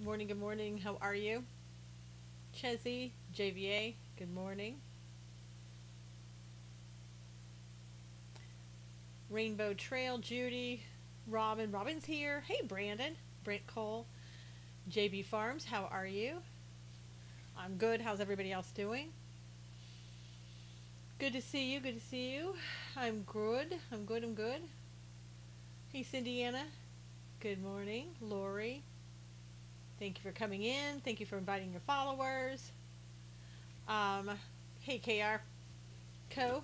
Morning, good morning. How are you? Chezzy, JVA, good morning. Rainbow Trail, Judy, Robin. Robin's here. Hey, Brandon. Brent Cole. JB Farms, how are you? I'm good. How's everybody else doing? Good to see you. Good to see you. I'm good. I'm good. I'm good. Hey, Cindiana. Good morning. Lori. Thank you for coming in. Thank you for inviting your followers. Um, hey, KR. Co.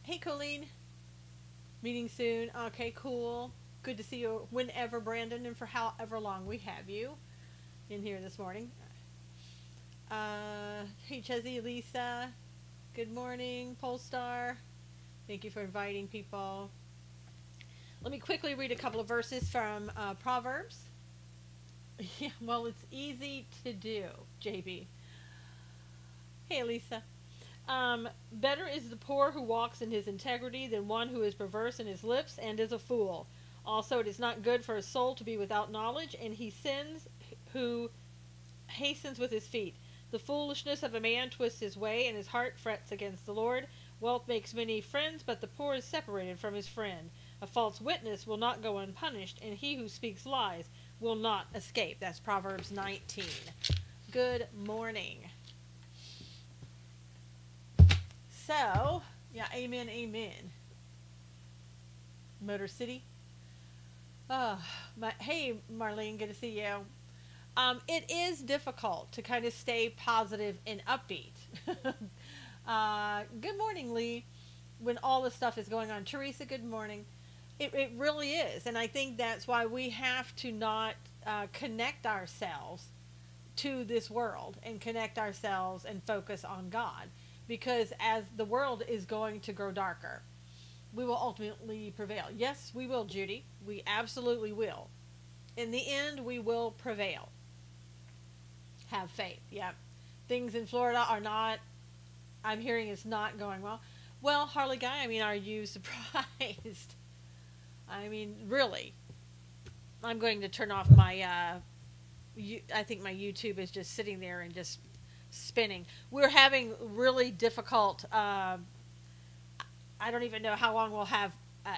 Hey, Colleen. Meeting soon. Okay, cool. Good to see you whenever, Brandon, and for however long we have you in here this morning. Hey, Chezzy, Lisa. Good morning, Polestar. Thank you for inviting people. Let me quickly read a couple of verses from Proverbs. Yeah, well, it's easy to do, JB. Hey, Lisa. Better is the poor who walks in his integrity than one who is perverse in his lips and is a fool. Also, it is not good for a soul to be without knowledge, and he sins who hastens with his feet. The foolishness of a man twists his way, and his heart frets against the Lord. Wealth makes many friends, but the poor is separated from his friend. A false witness will not go unpunished, and he who speaks lies will not escape. That's Proverbs 19. Good morning. So, yeah, amen, amen. Motor City. Hey, Marlene, good to see you. It is difficult to kind of stay positive and upbeat. Good morning, Lee. When all this stuff is going on. Teresa, good morning. It really is. And I think that's why we have to not connect ourselves to this world and connect ourselves and focus on God. Because as the world is going to grow darker, we will ultimately prevail. Yes, we will, Judy. We absolutely will. In the end, we will prevail. Have faith. Yeah. Things in Florida are not, I'm hearing it's not going well. Well, Harley Guy, I mean, are you surprised? I mean, really. I'm going to turn off my, I think my YouTube is just sitting there and just spinning. We're having really difficult, I don't even know how long we'll have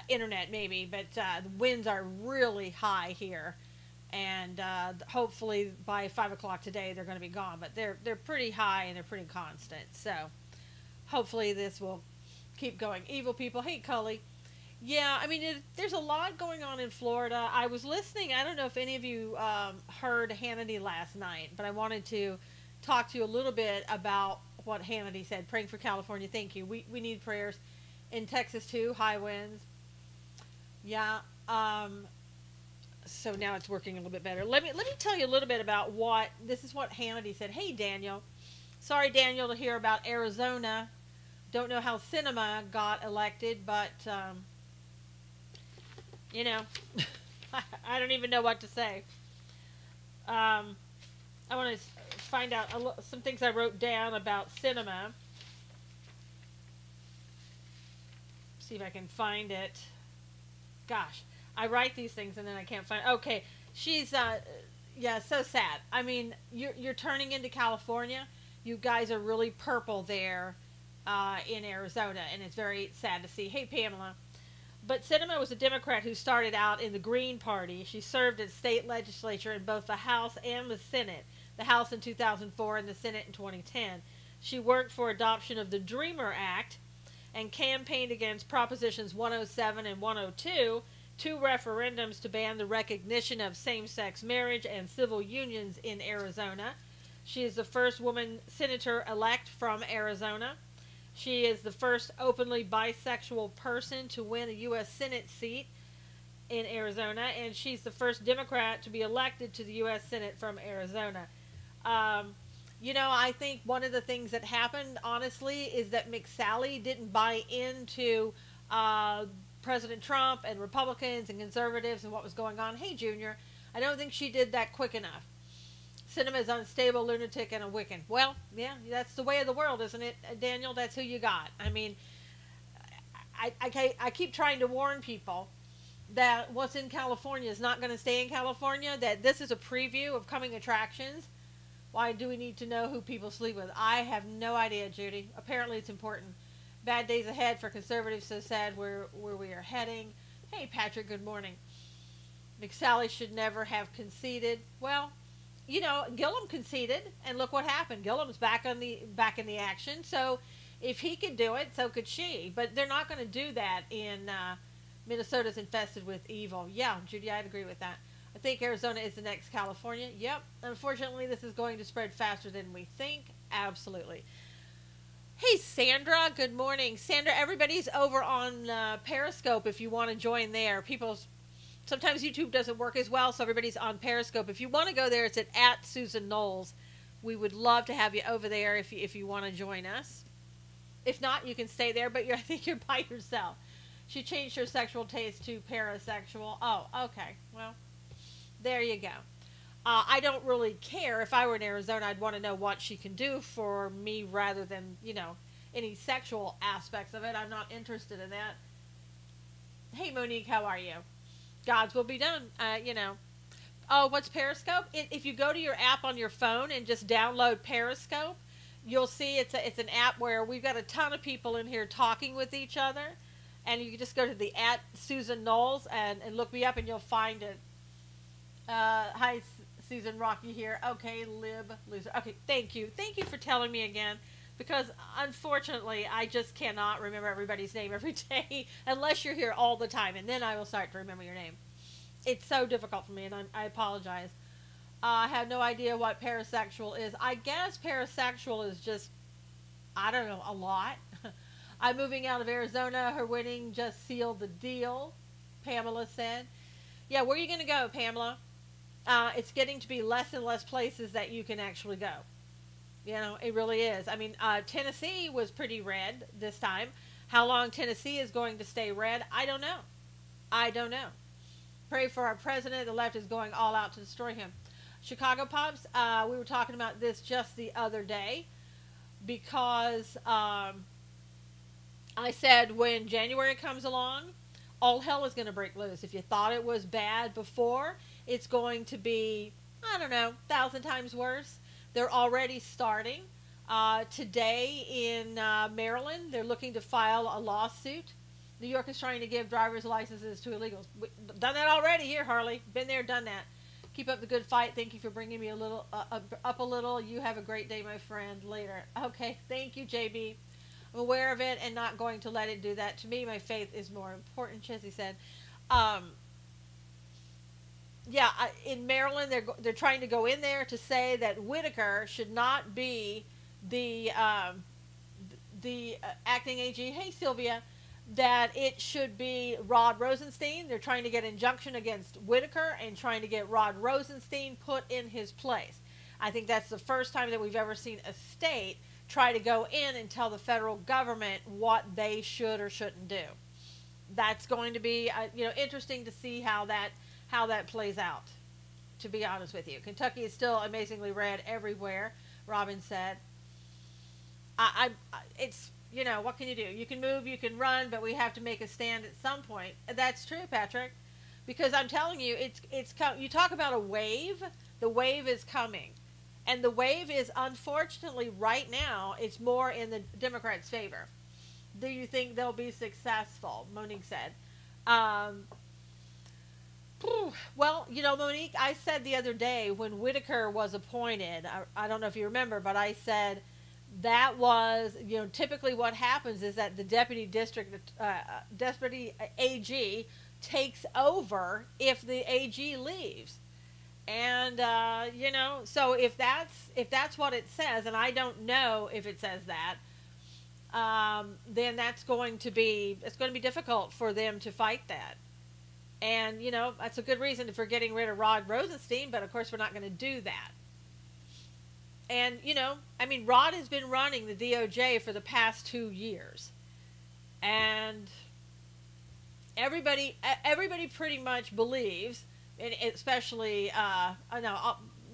internet maybe, but the winds are really high here. And hopefully by 5 o'clock today they're going to be gone. But they're pretty high and they're pretty constant. So hopefully this will keep going. Evil people. Hey, Cully. Yeah, I mean, there's a lot going on in Florida. I was listening. I don't know if any of you heard Hannity last night, but I wanted to talk to you a little bit about what Hannity said. Praying for California. Thank you. We need prayers. In Texas, too. High winds. Yeah. So now it's working a little bit better. Let me tell you a little bit about this is what Hannity said. Hey, Daniel. Sorry, Daniel, to hear about Arizona. Don't know how Sinema got elected, but, you know, I don't even know what to say. I want to find out some things I wrote down about Sinema. See if I can find it. Gosh, I write these things and then I can't find. Okay, she's yeah, so sad. I mean, you're turning into California. You guys are really purple there in Arizona, and it's very sad to see. Hey, Pamela. But Sinema was a Democrat who started out in the Green Party. She served in state legislature in both the House and the Senate. The House in 2004 and the Senate in 2010. She worked for adoption of the Dreamer Act and campaigned against Propositions 107 and 102, two referendums to ban the recognition of same-sex marriage and civil unions in Arizona. She is the first woman senator-elect from Arizona. She is the first openly bisexual person to win a U.S. Senate seat in Arizona, and she's the first Democrat to be elected to the U.S. Senate from Arizona. You know, I think one of the things that happened, honestly, is that McSally didn't buy into President Trump and Republicans and conservatives and what was going on. Hey, Junior, I don't think she did that quick enough. Sinema is unstable, lunatic, and a Wiccan. Well, yeah, that's the way of the world, isn't it, Daniel? That's who you got. I mean, I keep trying to warn people that what's in California is not going to stay in California, that this is a preview of coming attractions. Why do we need to know who people sleep with? I have no idea, Judy. Apparently it's important. Bad days ahead for conservatives, so sad where we are heading. Hey, Patrick, good morning. McSally should never have conceded. Well, you know, Gillum conceded, and look what happened. Gillum's back in the action. So if he could do it, so could she. But they're not going to do that in Minnesota's infested with evil. Yeah, Judy, I'd agree with that. I think Arizona is the next California. Yep. Unfortunately, this is going to spread faster than we think. Absolutely. Hey, Sandra. Good morning. Sandra, everybody's over on Periscope if you want to join there. Sometimes YouTube doesn't work as well, so everybody's on Periscope. If you want to go there, it's at Susan Knowles. We would love to have you over there if you want to join us. If not, you can stay there, but I think you're by yourself. She changed her sexual taste to parasexual. Oh, okay. Well, there you go. I don't really care. If I were in Arizona, I'd want to know what she can do for me rather than, any sexual aspects of it. I'm not interested in that. Hey, Monique, how are you? God's will be done. Oh, what's Periscope? If you go to your app on your phone and just download Periscope, you'll see it's an app where we've got a ton of people in here talking with each other. And you can just go to the at Susan Knowles and look me up and you'll find it. Hi, Susan Rocky here. Okay, lib loser. Okay, thank you. Thank you for telling me again. Because unfortunately, I just cannot remember everybody's name every day unless you're here all the time. And then I will start to remember your name. It's so difficult for me, and I apologize. I have no idea what parasexual is. I guess parasexual is just, I don't know, a lot. I'm moving out of Arizona. Her wedding just sealed the deal, Pamela said. Yeah, where are you going to go, Pamela? It's getting to be less and less places that you can actually go. It really is. I mean, Tennessee was pretty red this time. How long Tennessee is going to stay red, I don't know. I don't know. Pray for our president. The left is going all out to destroy him. Chicago Pops, we were talking about this just the other day because I said when January comes along, all hell is going to break loose. If you thought it was bad before, it's going to be, 1,000 times worse. They're already starting. Today in Maryland, they're looking to file a lawsuit. New York is trying to give driver's licenses to illegals. We've done that already here, Harley. Been there, done that. Keep up the good fight. Thank you for bringing me a little up a little. You have a great day, my friend. Later. Okay, thank you, JB. I'm aware of it and not going to let it do that to me. My faith is more important, Chizzy said. In Maryland, they're trying to go in there to say that Whitaker should not be the acting AG. Hey, Sylvia, that it should be Rod Rosenstein. They're trying to get injunction against Whitaker and trying to get Rod Rosenstein put in his place. I think that's the first time that we've ever seen a state try to go in and tell the federal government what they should or shouldn't do. That's going to be interesting to see how that plays out, to be honest with you. Kentucky is still amazingly red everywhere, Robin said. It's, what can you do? You can move, you can run, but we have to make a stand at some point. That's true, Patrick, because I'm telling you, you talk about a wave, the wave is coming. And the wave is, unfortunately, right now, it's more in the Democrats' favor. Do you think they'll be successful? Monique said. Well, Monique, I said the other day when Whitaker was appointed, I don't know if you remember, but I said that was, typically what happens is that the deputy AG takes over if the AG leaves. And, so if that's what it says, and I don't know if it says that, then it's going to be difficult for them to fight that. And, that's a good reason for getting rid of Rod Rosenstein, but of course we're not going to do that. And, Rod has been running the DOJ for the past 2 years. And everybody pretty much believes, and especially,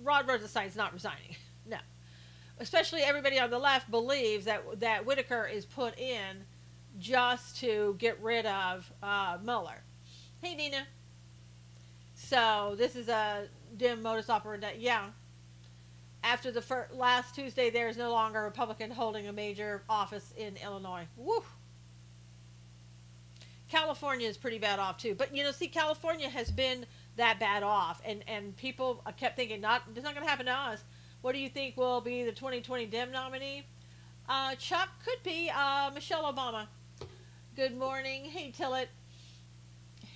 Rod Rosenstein's not resigning. No. Especially everybody on the left believes that Whitaker is put in just to get rid of Mueller. Hey, Nina. So this is a dim modus operandi. Yeah. After the last Tuesday, there is no longer a Republican holding a major office in Illinois. Woo! California is pretty bad off too. But see, California has been that bad off, and people kept thinking, it's not going to happen to us. What do you think will be the 2020 Dem nominee? Chuck, could be Michelle Obama. Good morning. Hey, Tillett.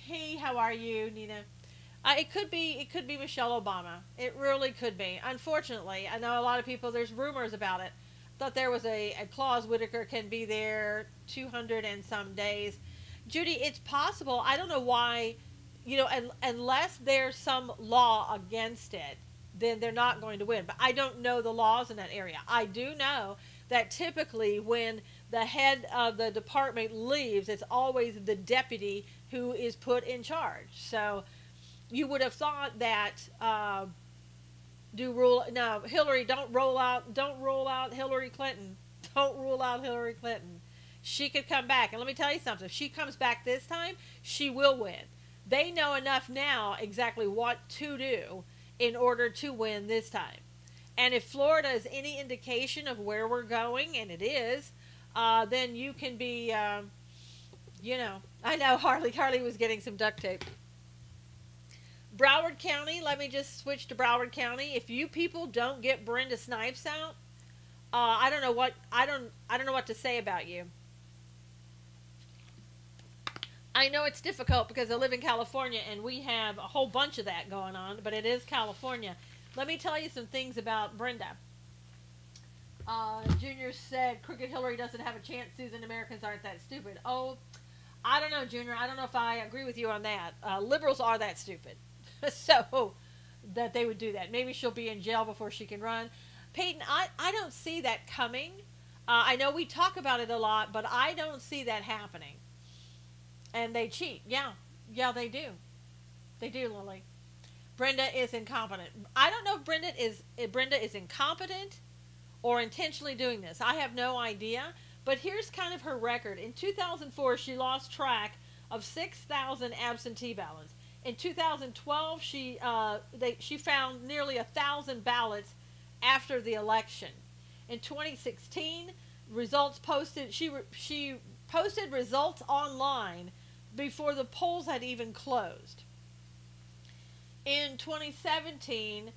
Hey, how are you, Nina? It could be Michelle Obama. It really could be. Unfortunately, I know a lot of people. There's rumors about it. Thought there was a clause Whitaker can be there 200 and some days. Judy, it's possible. I don't know why. Unless there's some law against it, then they're not going to win. But I don't know the laws in that area. I do know that typically when the head of the department leaves, it's always the deputy who is put in charge. So you would have thought that Hillary, don't rule out Hillary Clinton. Don't rule out Hillary Clinton. She could come back. And let me tell you something. If she comes back this time, she will win. They know enough now exactly what to do in order to win this time. And if Florida is any indication of where we're going, and it is, then you can be, I know Harley was getting some duct tape. Broward County, let me just switch to Broward County. If you people don't get Brenda Snipes out, I don't know what to say about you. I know it's difficult because I live in California and we have a whole bunch of that going on, but it is California. Let me tell you some things about Brenda. Junior said, Crooked Hillary doesn't have a chance. Susan, Americans aren't that stupid. Oh, I don't know, Junior. I don't know if I agree with you on that. Liberals are that stupid. So, that they would do that. Maybe she'll be in jail before she can run. Peyton, I don't see that coming. I know we talk about it a lot, but I don't see that happening. And they cheat. Yeah, they do. They do, Lily. Brenda is incompetent. I don't know if Brenda is incompetent or intentionally doing this. I have no idea. But here's kind of her record. In 2004, she lost track of 6,000 absentee ballots. In 2012, she found nearly 1,000 ballots after the election. In 2016, she posted results online before the polls had even closed. In 2017,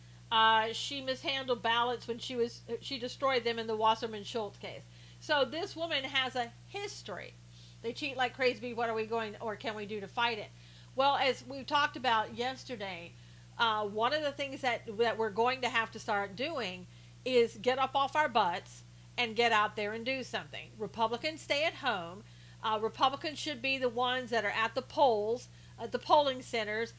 she mishandled ballots when she destroyed them in the Wasserman Schultz case. So this woman has a history. They cheat like crazy. What are we going, or can we do to fight it? Well, as we talked about yesterday, one of the things that we're going to have to start doing is get up off our butts and get out there and do something. Republicans stay at home. Republicans should be the ones that are at the polls, at the polling centers,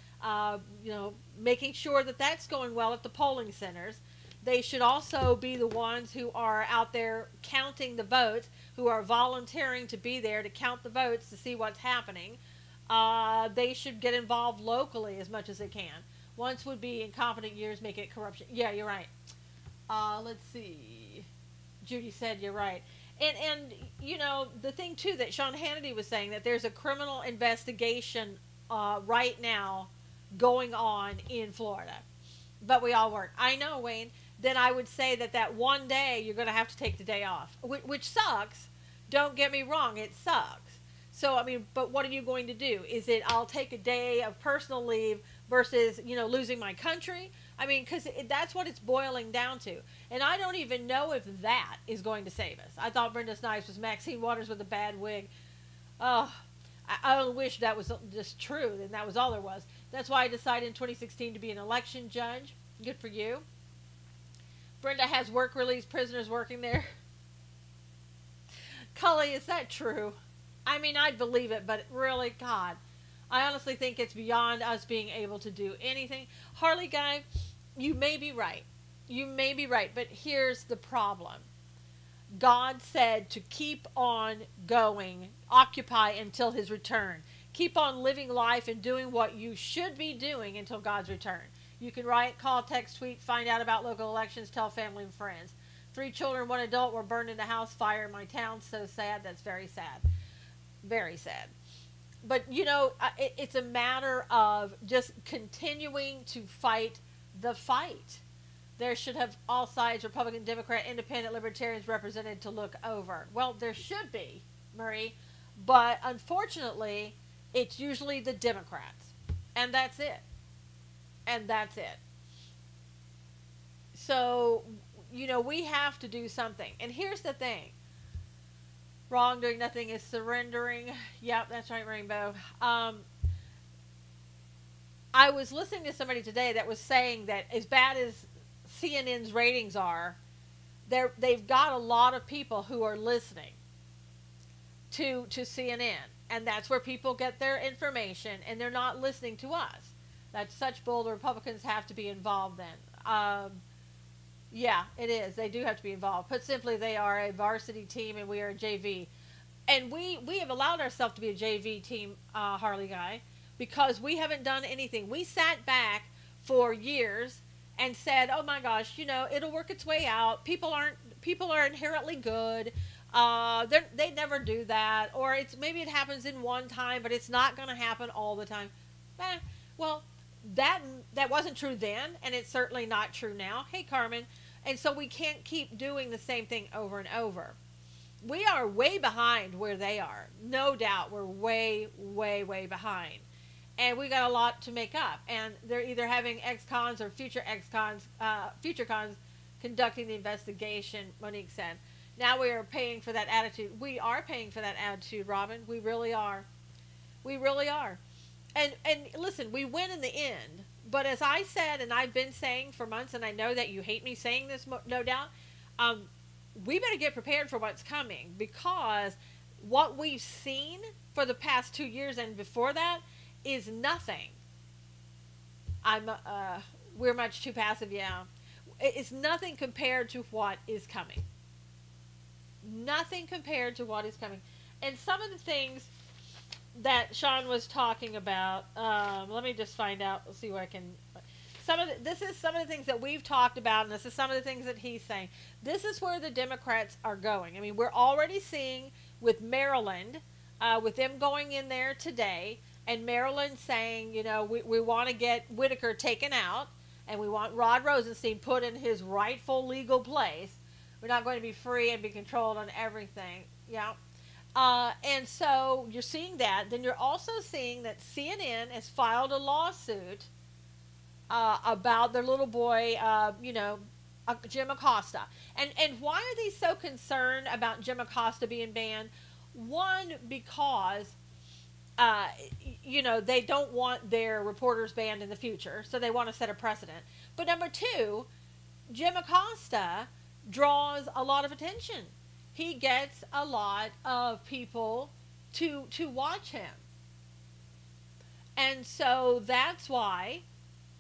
making sure that that's going well at the polling centers. They should also be the ones who are out there counting the votes, who are volunteering to be there to count the votes to see what's happening. They should get involved locally as much as they can. Once would be incompetent years make it corruption. Yeah, you're right. Let's see. Judy said you're right. And the thing too that Sean Hannity was saying, that there's a criminal investigation right now going on in Florida. But we all work. I know, Wayne. Then I would say that one day you're going to have to take the day off, which sucks. Don't get me wrong, it sucks. So, but what are you going to do? Is it I'll take a day of personal leave versus, losing my country? Because that's what it's boiling down to. And I don't even know if that is going to save us. I thought Brenda Snipes was Maxine Waters with a bad wig. Oh, I only wish that was just true, and that was all there was. That's why I decided in 2016 to be an election judge. Good for you. Brenda has work release prisoners working there. Cully, is that true? I'd believe it, but really, God, I honestly think it's beyond us being able to do anything. Harley Guy, you may be right. You may be right, but here's the problem. God said to keep on going, occupy until his return. Keep on living life and doing what you should be doing until God's return. You can write, call, text, tweet, find out about local elections, tell family and friends. 3 children, 1 adult were burned in a house fire in my town. So sad. That's very sad. Very sad. but it's a matter of just continuing to fight the fight. There should have all sides, Republican, Democrat, Independent, Libertarians represented to look over. Well, there should be, Marie, but unfortunately, it's usually the Democrats, and that's it. And that's it. So, we have to do something. And here's the thing. Wrong doing nothing is surrendering. Yep, that's right, Rainbow. I was listening to somebody today that was saying that as bad as CNN's ratings are, they've got a lot of people who are listening to CNN. And that's where people get their information, and they're not listening to us. That's such bull. The Republicans have to be involved then. Yeah, it is. They do have to be involved. Put simply, they are a varsity team and we are a JV. And we have allowed ourselves to be a JV team, Harley Guy, because we haven't done anything. We sat back for years and said, oh my gosh, it'll work its way out. People are inherently good. They never do that. Or maybe it happens in one time, but it's not going to happen all the time. Well, that wasn't true then, and it's certainly not true now. Hey, Carmen. And so we can't keep doing the same thing over and over. We are way behind where they are. No doubt we're way, way, way behind. And we got a lot to make up. And they're either having ex-cons or future cons conducting the investigation, Monique said. Now we are paying for that attitude. We are paying for that attitude, Robin. We really are. We really are. And listen, we win in the end. But as I said, and I've been saying for months, and I know that you hate me saying this, no doubt, we better get prepared for what's coming, because what we've seen for the past 2 years and before that is nothing. We're much too passive, yeah. It's nothing compared to what is coming. Nothing compared to what is coming. And some of the things that Sean was talking about, let me just find out, let's see where I can, this is some of the things that we've talked about, and this is some of the things that he's saying. This is where the Democrats are going. I mean, we're already seeing with Maryland, with them going in there today, and Maryland saying, we want to get Whitaker taken out, and we want Rod Rosenstein put in his rightful legal place. We're not going to be free and be controlled on everything. Yeah. And so you're seeing that. Then you're also seeing that CNN has filed a lawsuit about their little boy, Jim Acosta. And why are they so concerned about Jim Acosta being banned? One, because, they don't want their reporters banned in the future, so they want to set a precedent. But number two, Jim Acosta draws a lot of attention. He gets a lot of people to watch him. And so that's why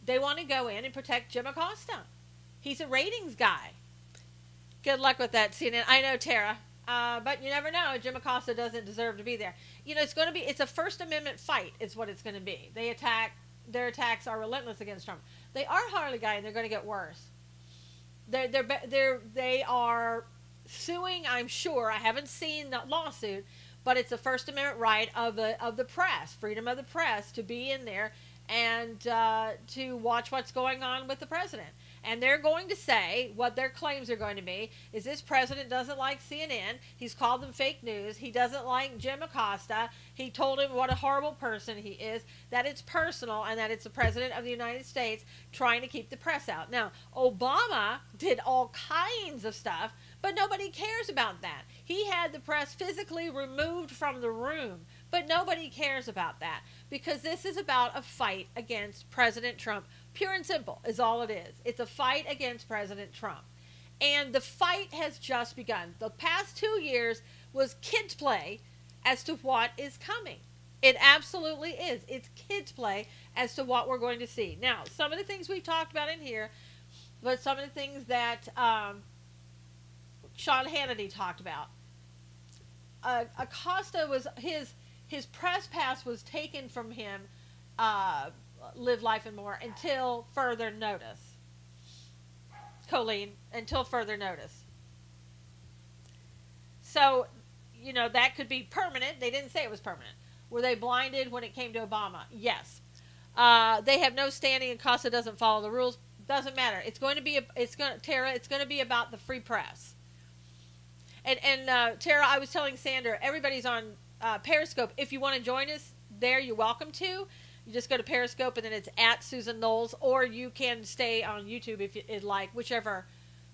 they want to go in and protect Jim Acosta. He's a ratings guy. Good luck with that, CNN. I know, Tara. But you never know. Jim Acosta doesn't deserve to be there. It's a First Amendment fight is what it's going to be. Their attacks are relentless against Trump. They are Harley Guy, and they're going to get worse. They are suing, I'm sure. I haven't seen the lawsuit, but it's a First Amendment right of the press, freedom of the press, to be in there and to watch what's going on with the president. And they're going to say what their claims are going to be is this president doesn't like CNN. He's called them fake news. He doesn't like Jim Acosta. He told him what a horrible person he is, that it's personal, and that it's the president of the United States trying to keep the press out. Now, Obama did all kinds of stuff, but nobody cares about that. He had the press physically removed from the room, but nobody cares about that, because this is about a fight against President Trump. Pure and simple is all it is. It's a fight against President Trump. And the fight has just begun. The past 2 years was kids' play as to what is coming. It absolutely is. It's kids' play as to what we're going to see. Now, some of the things we've talked about in here, but some of the things that Sean Hannity talked about. Acosta was, his press pass was taken from him, Live Life and More, until further notice. Colleen, until further notice. So, that could be permanent. They didn't say it was permanent. Were they blinded when it came to Obama? Yes. They have no standing, and Costa doesn't follow the rules. Doesn't matter. It's going to be Tara. It's going to be about the free press. And Tara, I was telling Sandra, everybody's on Periscope. If you want to join us there, you're welcome to. You just go to Periscope, and then it's at Susan Knowles, or you can stay on YouTube if you'd like, whichever.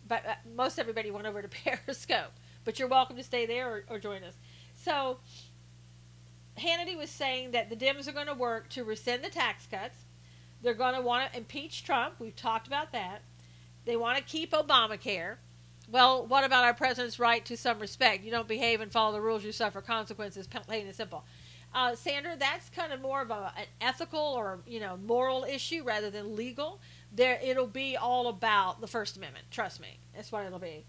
But most everybody went over to Periscope. But you're welcome to stay there or join us. So Hannity was saying that the Dems are going to work to rescind the tax cuts. They're going to want to impeach Trump. We've talked about that. They want to keep Obamacare. Well, what about our president's right to some respect? You don't behave and follow the rules, you suffer consequences, plain and simple. Sandra, that's kind of more of an ethical or moral issue rather than legal. It'll be all about the First Amendment. Trust me, that's what it'll be.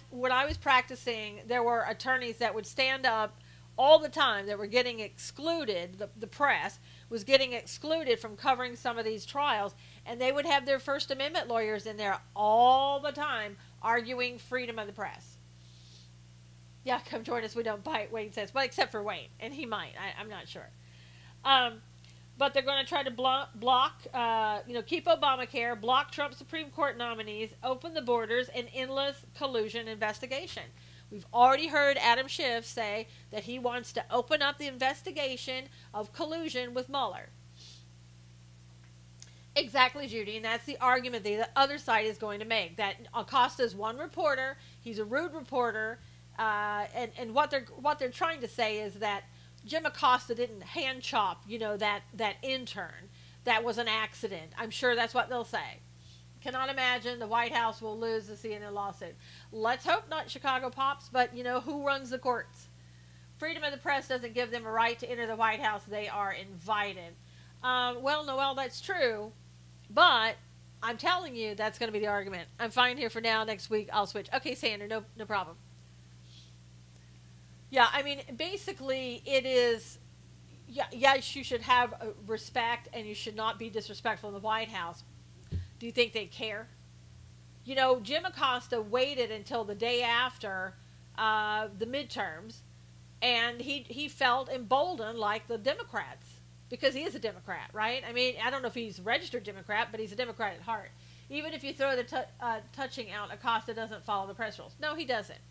When I was practicing, there were attorneys that would stand up all the time that were getting excluded. The press was getting excluded from covering some of these trials, and they would have their First Amendment lawyers in there all the time arguing freedom of the press. Yeah, come join us. We don't bite, Wayne says. Well, except for Wayne, and he might. I'm not sure. But they're going to try to block, keep Obamacare, block Trump Supreme Court nominees, open the borders, and endless collusion investigation. We've already heard Adam Schiff say that he wants to open up the investigation of collusion with Mueller. Exactly, Judy, and that's the argument the other side is going to make, that Acosta's one reporter, he's a rude reporter, and what they're trying to say is that Jim Acosta didn't hand chop, that intern. That was an accident. I'm sure that's what they'll say. Cannot imagine the White House will lose the CNN lawsuit. Let's hope not, Chicago Pops, but who runs the courts? Freedom of the press doesn't give them a right to enter the White House. They are invited. Well, Noel, that's true, but I'm telling you that's going to be the argument. I'm fine here for now. Next week I'll switch. Okay, Sandra, no problem. Yeah, I mean, basically it is, yes, you should have respect and you should not be disrespectful in the White House. Do you think they care? Jim Acosta waited until the day after the midterms, and he felt emboldened like the Democrats, because he is a Democrat, right? I mean, I don't know if he's a registered Democrat, but he's a Democrat at heart. Even if you throw the touching out, Acosta doesn't follow the press rules. No, he doesn't.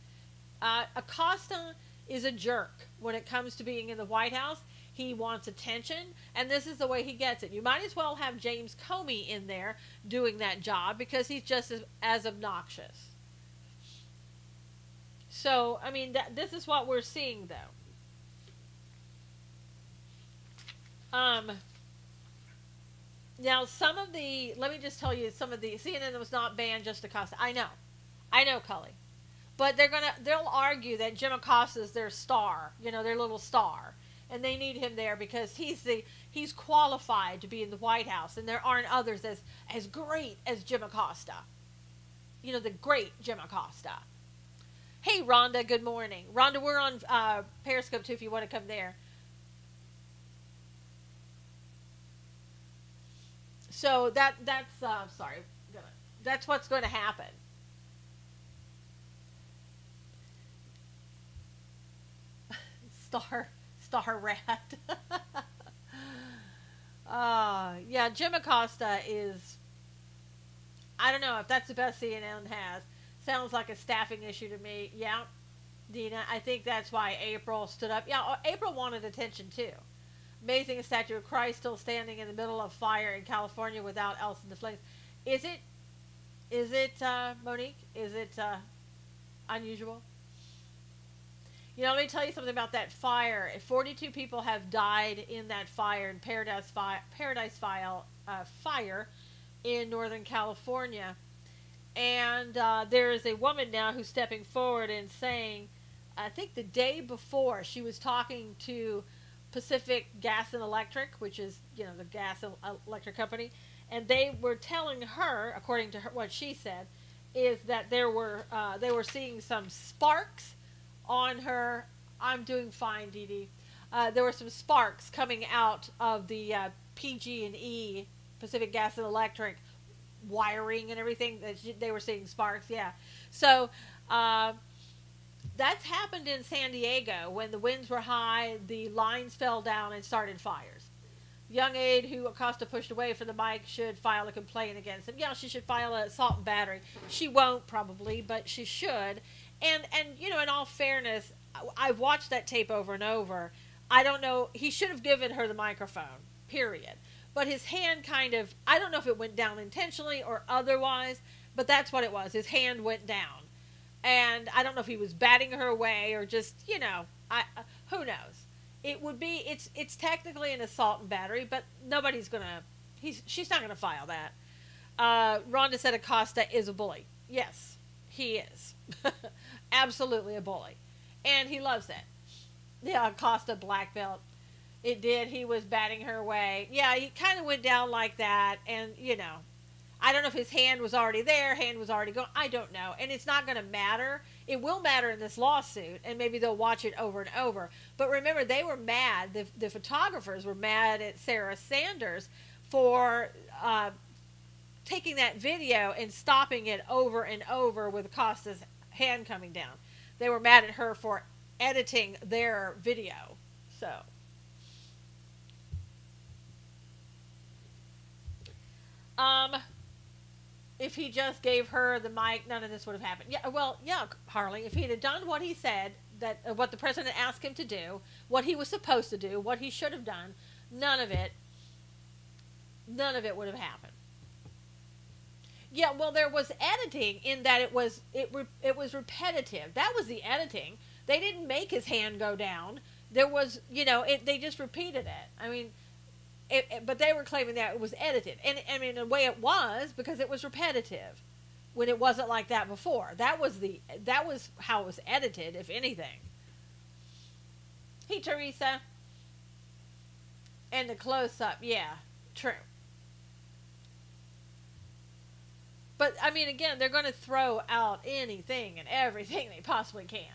Acosta is a jerk when it comes to being in the White House. He wants attention, and this is the way he gets it. You might as well have James Comey in there doing that job, because he's just as obnoxious. So, I mean, this is what we're seeing, though. Now, let me just tell you, some of the CNN was not banned just Acosta. I know, Cully. But they'll argue that Jim Acosta is their star, their little star. And they need him there because he's qualified to be in the White House, and there aren't others as great as Jim Acosta. The great Jim Acosta. Hey, Rhonda, good morning. Rhonda, we're on Periscope too if you want to come there. So that's what's going to happen. Star rat. Yeah, Jim Acosta is, I don't know if that's the best CNN has. Sounds like a staffing issue to me. Yeah, Dina, I think that's why April stood up. Yeah, April wanted attention too. Amazing, a statue of Christ still standing in the middle of fire in California without else in the flames. Is it Monique? Is it unusual? Let me tell you something about that fire. 42 people have died in that fire, in Paradise Fire in Northern California. And there is a woman now who's stepping forward and saying, I think the day before, she was talking to Pacific Gas and Electric, which is, the gas and electric company. And they were telling her, according to her, what she said, is that they were seeing some sparks on her. I'm doing fine, Dee Dee. There were some sparks coming out of the PG&E, Pacific Gas and Electric, wiring and everything. That they were seeing sparks, yeah. So That's happened in San Diego when the winds were high, the lines fell down and started fires. Young aide who Acosta pushed away from the mic should file a complaint against him. Yeah, she should file an assault and battery. She won't probably, but she should. And you know, in all fairness, I've watched that tape over and over. I don't know. He should have given her the microphone, period. But his hand kind of, I don't know if it went down intentionally or otherwise, but that's what it was. His hand went down. And I don't know if he was batting her away or just, you know, who knows. It would be, it's technically an assault and battery, but nobody's going to, she's not going to file that. Rhonda said Acosta is a bully. Yes, he is. Absolutely a bully. And he loves it. Yeah, Acosta black belt. It did. He was batting her away. Yeah, he kind of went down like that. And, you know, I don't know if his hand was already there, hand was already gone. I don't know. And it's not going to matter. It will matter in this lawsuit, and maybe they'll watch it over and over. But remember, they were mad. The photographers were mad at Sarah Sanders for taking that video and stopping it over and over with Acosta's hand coming down. They were mad at her for editing their video. So... if he just gave her the mic, none of this would have happened. Yeah, well, yeah, Harley, if he'd have done what he said, that what the president asked him to do, what he was supposed to do, what he should have done, none of it would have happened. Yeah, well, there was editing in that it was repetitive. That was the editing. They didn't make his hand go down. There was, you know, they just repeated it. I mean, but they were claiming that it was edited. And I mean, in a way it was, because it was repetitive when it wasn't like that before. That was how it was edited, if anything. Hey, Teresa. And the close-up, yeah, true. But, I mean, again, they're going to throw out anything and everything they possibly can.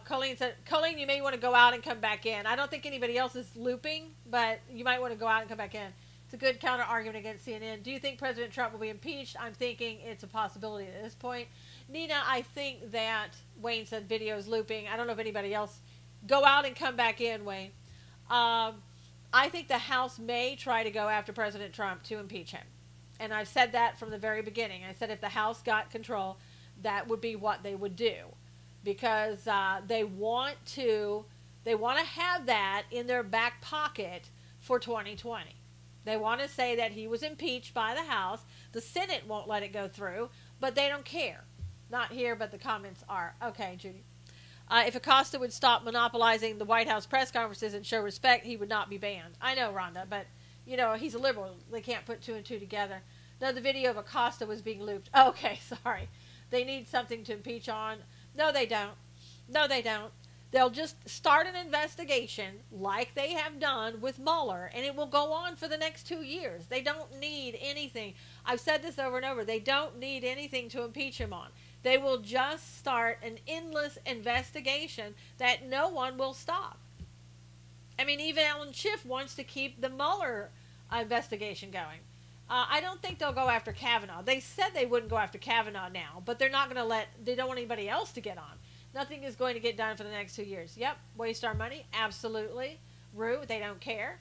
Colleen said, Colleen, you may want to go out and come back in. I don't think anybody else is looping, but you might want to go out and come back in. It's a good counter argument against CNN. Do you think President Trump will be impeached? I'm thinking it's a possibility at this point. Nina, I think that Wayne said video is looping. I don't know if anybody else. Go out and come back in, Wayne. I think the House may try to go after President Trump to impeach him. And I've said that from the very beginning. I said if the House got control, that would be what they would do. Because they want to have that in their back pocket for 2020. They want to say that he was impeached by the House. The Senate won't let it go through, but they don't care. Not here, but the comments are. Okay, Judy. If Acosta would stop monopolizing the White House press conferences and show respect, he would not be banned. I know, Rhonda, but, you know, he's a liberal. They can't put two and two together. No, the video of Acosta was being looped. Okay, sorry. They need something to impeach on. No, they don't. No, they don't. They'll just start an investigation like they have done with Mueller, and it will go on for the next 2 years. They don't need anything. I've said this over and over. They don't need anything to impeach him on. They will just start an endless investigation that no one will stop. I mean, even Alan Schiff wants to keep the Mueller investigation going. I don't think they'll go after Kavanaugh. They said they wouldn't go after Kavanaugh now, but they're not going to they don't want anybody else to get on. Nothing is going to get done for the next 2 years. Yep, waste our money? Absolutely. Rue, they don't care.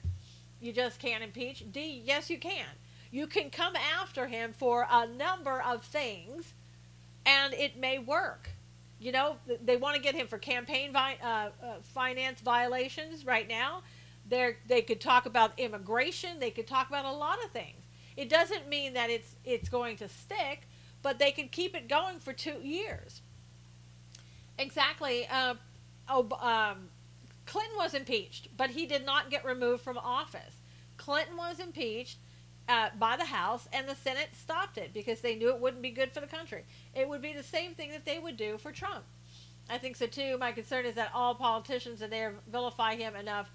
You just can't impeach. D, yes, you can. You can come after him for a number of things, and it may work. You know, they want to get him for campaign finance violations right now. They could talk about immigration. They could talk about a lot of things. It doesn't mean that it's going to stick, but they can keep it going for 2 years. Exactly. Clinton was impeached, but he did not get removed from office. Clinton was impeached by the House, and the Senate stopped it because they knew it wouldn't be good for the country. It would be the same thing that they would do for Trump. I think so too. My concern is that all politicians and they vilify him enough.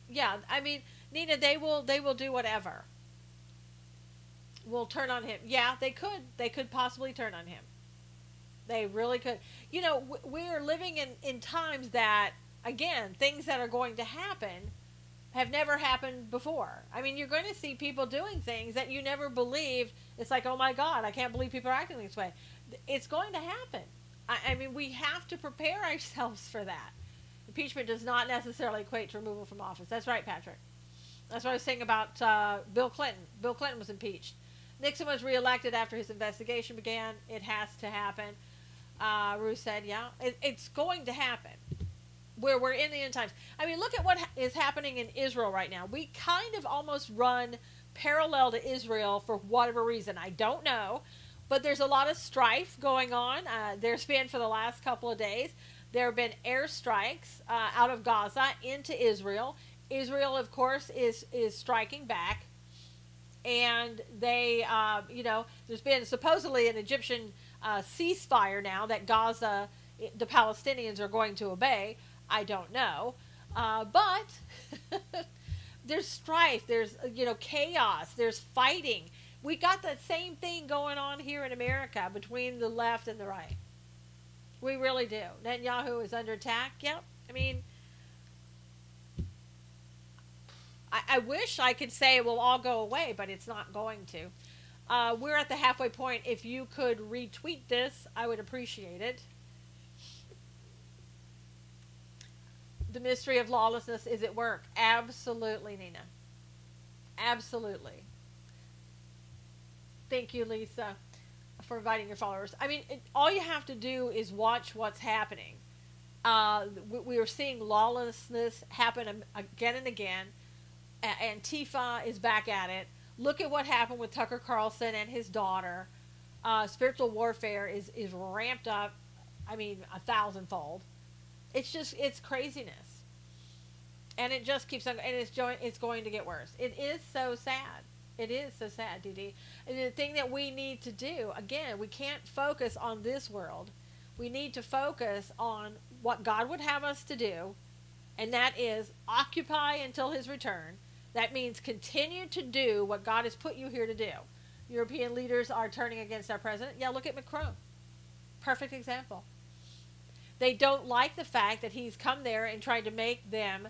Yeah, I mean, Nina, they will do whatever. Will turn on him. Yeah, they could. They could possibly turn on him. They really could. You know, we are living in times that, again, things that are going to happen, have never happened before. I mean, you're going to see people doing things that you never believed. It's like, oh my God, I can't believe people are acting this way. It's going to happen. I mean, we have to prepare ourselves for that. Impeachment does not necessarily equate to removal from office. That's right, Patrick. That's what I was saying about Bill Clinton. Bill Clinton was impeached. Nixon was reelected after his investigation began. It has to happen. Ruth said, yeah, it's going to happen. Where we're in the end times. I mean, look at what is happening in Israel right now. We kind of almost run parallel to Israel for whatever reason. I don't know. But there's a lot of strife going on. There's been for the last couple of days. There have been airstrikes out of Gaza into Israel. Israel, of course, is striking back. And they, there's been supposedly an Egyptian ceasefire now that Gaza, the Palestinians are going to obey. I don't know. But there's strife. There's, chaos. There's fighting. We got that same thing going on here in America between the left and the right. We really do. Netanyahu is under attack. Yep. I mean, I wish I could say it will all go away, but it's not going to. We're at the halfway point. If you could retweet this, I would appreciate it. The mystery of lawlessness is at work. Absolutely, Nina. Absolutely. Thank you, Lisa, for inviting your followers. I mean, all you have to do is watch what's happening. We are seeing lawlessness happen again and again. Antifa is back at it. Look at what happened with Tucker Carlson and his daughter. Spiritual warfare is ramped up, 1,000-fold. It's craziness. And it just keeps on, and it's going to get worse. It is so sad. It is so sad, Dee. And the thing that we need to do, again, we can't focus on this world. We need to focus on what God would have us to do, and that is occupy until his return. That means continue to do what God has put you here to do. European leaders are turning against our president. Yeah, look at Macron. Perfect example. They don't like the fact that he's come there and tried to make them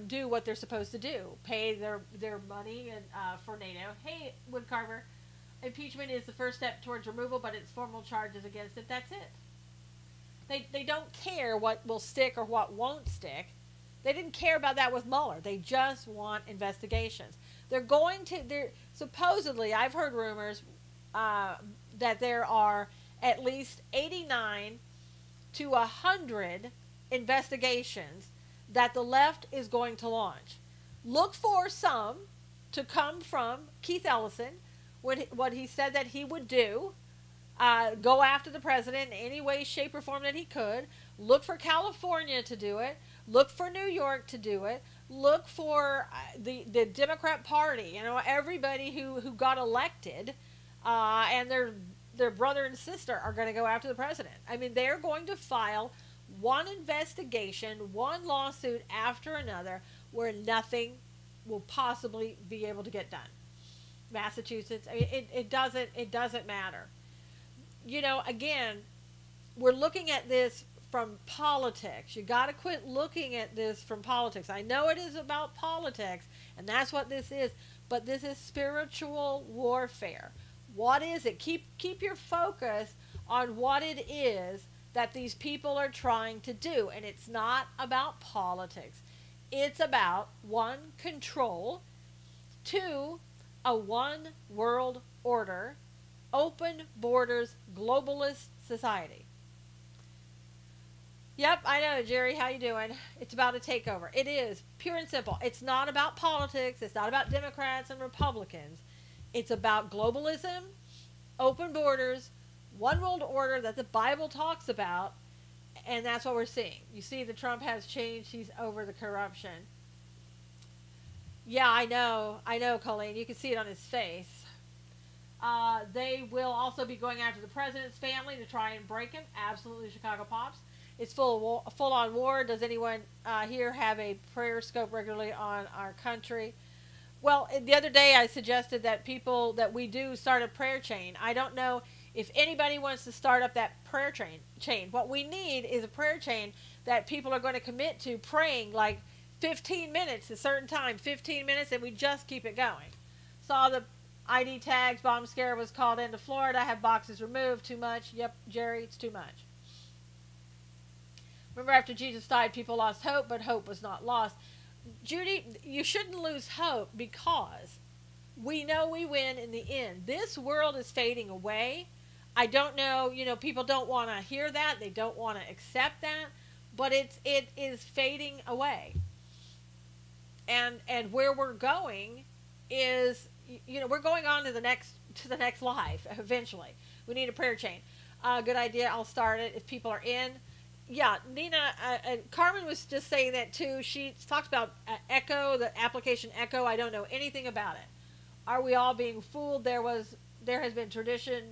do what they're supposed to do, pay their money and for NATO. Hey, Woodcarver, impeachment is the first step towards removal, but it's formal charges against it. That's it. They don't care what will stick or what won't stick. They didn't care about that with Mueller. They just want investigations. They're supposedly, I've heard rumors that there are at least 89 to 100 investigations that the left is going to launch. Look for some to come from Keith Ellison, what he said that he would do, go after the president in any way, shape, or form that he could. Look for California to do it. Look for New York to do it. Look for the Democrat Party, everybody who got elected, and their brother and sister are going to go after the president. I mean, they're going to file one investigation, one lawsuit after another, where nothing will possibly be able to get done. Massachusetts, I mean, it doesn't matter. Again, we're looking at this from politics. You got to quit looking at this from politics. I know it is about politics, and that's what this is, but this is spiritual warfare. What is it? Keep your focus on what it is that these people are trying to do. And it's not about politics. It's about, 1, control, 2, a one world order, open borders, globalist society. Yep, I know, Jerry. How you doing? It's about a takeover. It is, pure and simple. It's not about politics. It's not about Democrats and Republicans. It's about globalism, open borders, one world order that the Bible talks about, and that's what we're seeing. You see that Trump has changed. He's over the corruption. Yeah, I know, Colleen. You can see it on his face. They will also be going after the president's family to try and break him. Absolutely, Chicago Pops. It's full-on war. Does anyone here have a prayer scope regularly on our country? Well, the other day I suggested that we do start a prayer chain. I don't know If anybody wants to start up that prayer chain, what we need is a prayer chain that people are going to commit to praying like 15 minutes, a certain time, 15 minutes, and we just keep it going. Saw the ID tags, bomb scare was called into Florida, have boxes removed, too much. Yep, Jerry, it's too much. Remember, after Jesus died, people lost hope, but hope was not lost. Judy, you shouldn't lose hope because we know we win in the end. This world is fading away. I don't know, people don't want to hear that. They don't want to accept that, but it is fading away. And where we're going is, we're going on to the next life eventually. We need a prayer chain. Good idea. I'll start it if people are in. Yeah, Nina, Carmen was just saying that too. She talked about Echo, the application Echo. I don't know anything about it. Are we all being fooled? There has been tradition,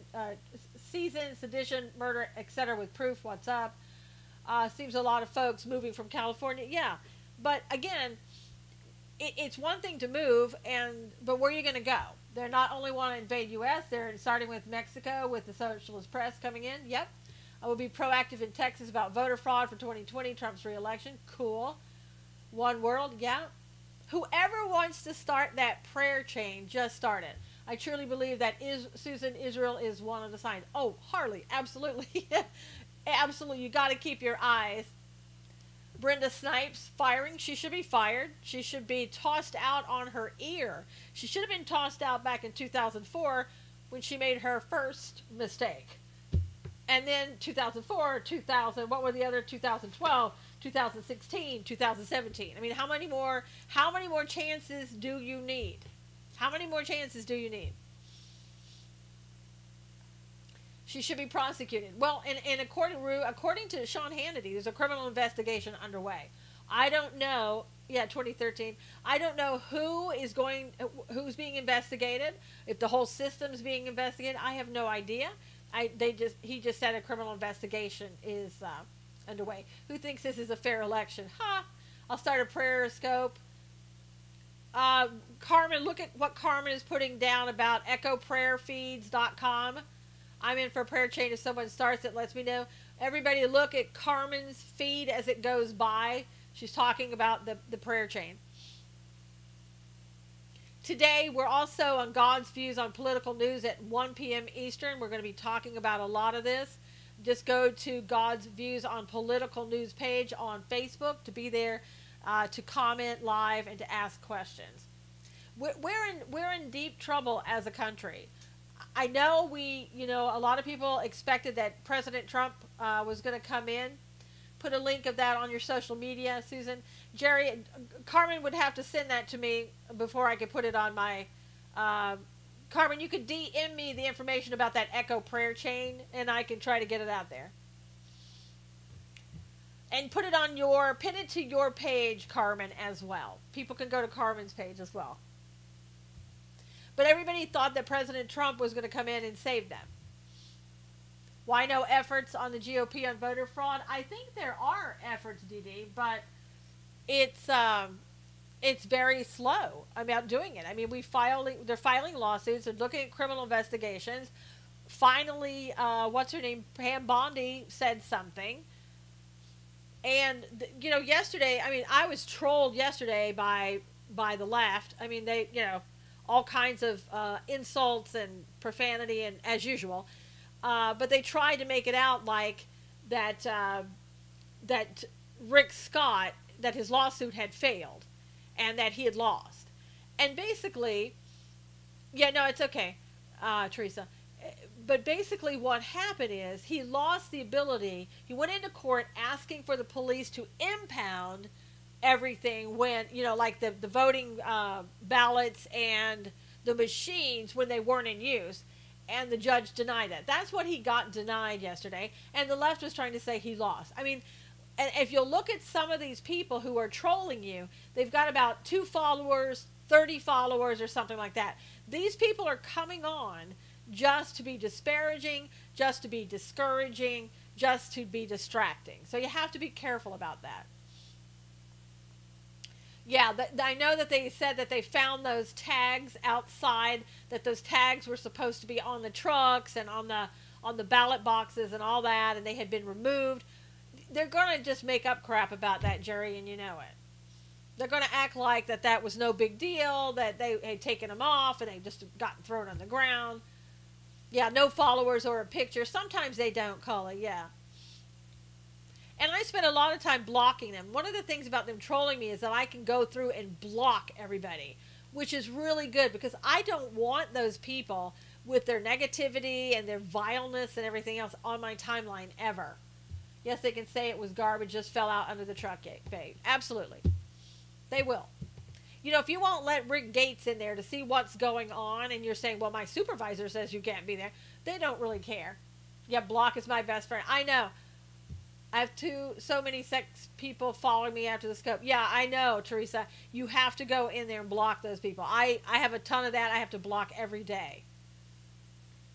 season, sedition, murder, etc. with proof. What's up? Seems a lot of folks moving from California. Yeah, but again, it's one thing to move, but where are you going to go? They're not only want to invade U.S., they're starting with Mexico with the socialist press coming in. Yep. I will be proactive in Texas about voter fraud for 2020, Trump's re-election. Cool. One world, yeah. Whoever wants to start that prayer chain, just start it. I truly believe that Susan, Israel is one of the signs. Oh, Harley, absolutely. Absolutely. You got to keep your eyes. Brenda Snipes, firing. She should be fired. She should be tossed out on her ear. She should have been tossed out back in 2004 when she made her first mistake. And then 2004, 2000, what were the other 2012, 2016, 2017? I mean, how many more chances do you need? How many more chances do you need? She should be prosecuted. Well, and according to Sean Hannity, there's a criminal investigation underway. I don't know. Yeah, 2013. I don't know who's being investigated. If the whole system's being investigated, I have no idea. He just said a criminal investigation is underway. Who thinks this is a fair election? I'll start a Periscope. Carmen, look at what Carmen is putting down about echoprayerfeeds.com. I'm in for a prayer chain. If someone starts it, lets me know. Everybody look at Carmen's feed as it goes by. She's talking about the prayer chain. Today, we're also on God's Views on Political News at 1 p.m. Eastern. We're going to be talking about a lot of this. Just go to God's Views on Political News page on Facebook to be there, to comment live and to ask questions. We're in deep trouble as a country. I know a lot of people expected that President Trump was going to come in. Put a link of that on your social media, Susan. Jerry, Carmen would have to send that to me before I could put it on my... Carmen, you could DM me the information about that Echo prayer chain, and I can try to get it out there. And pin it to your page, Carmen, as well. People can go to Carmen's page as well. But everybody thought that President Trump was going to come in and save them. Why no efforts on the GOP on voter fraud? I think there are efforts, DD, but it's very slow about doing it. I mean, they're filing lawsuits and looking at criminal investigations. Finally, what's her name? Pam Bondi said something. And yesterday, I mean, I was trolled yesterday by the left. I mean, they, all kinds of insults and profanity, and as usual. But they tried to make it out like that Rick Scott, that his lawsuit had failed and that he had lost. And basically, yeah, no, it's okay, Teresa. But basically what happened is he lost the ability. He went into court asking for the police to impound everything when, like the voting ballots and the machines when they weren't in use. And the judge denied it. That's what he got denied yesterday. And the left was trying to say he lost. I mean, and if you'll look at some of these people who are trolling you, they've got about 2 followers, 30 followers, or something like that. These people are coming on just to be disparaging, just to be discouraging, just to be distracting. So you have to be careful about that. Yeah, I know that they said that they found those tags outside, that those tags were supposed to be on the trucks and on on the ballot boxes and all that, and they had been removed. They're going to just make up crap about that, Jerry, and you know it. They're going to act like that was no big deal, that they had taken them off and they just gotten thrown on the ground. Yeah, no followers or a picture. Sometimes they don't, Cully, yeah. And I spend a lot of time blocking them. One of the things about them trolling me is that I can go through and block everybody, which is really good because I don't want those people with their negativity and their vileness and everything else on my timeline ever. Yes, they can say it was garbage, just fell out under the truck, babe. Absolutely. They will. You know, if you won't let Rick Gates in there to see what's going on and you're saying, well, my supervisor says you can't be there, they don't really care. Yeah, block is my best friend. I know. I have so many sex people following me after the scope. Yeah, I know, Teresa. You have to go in there and block those people. I have a ton of that I have to block every day.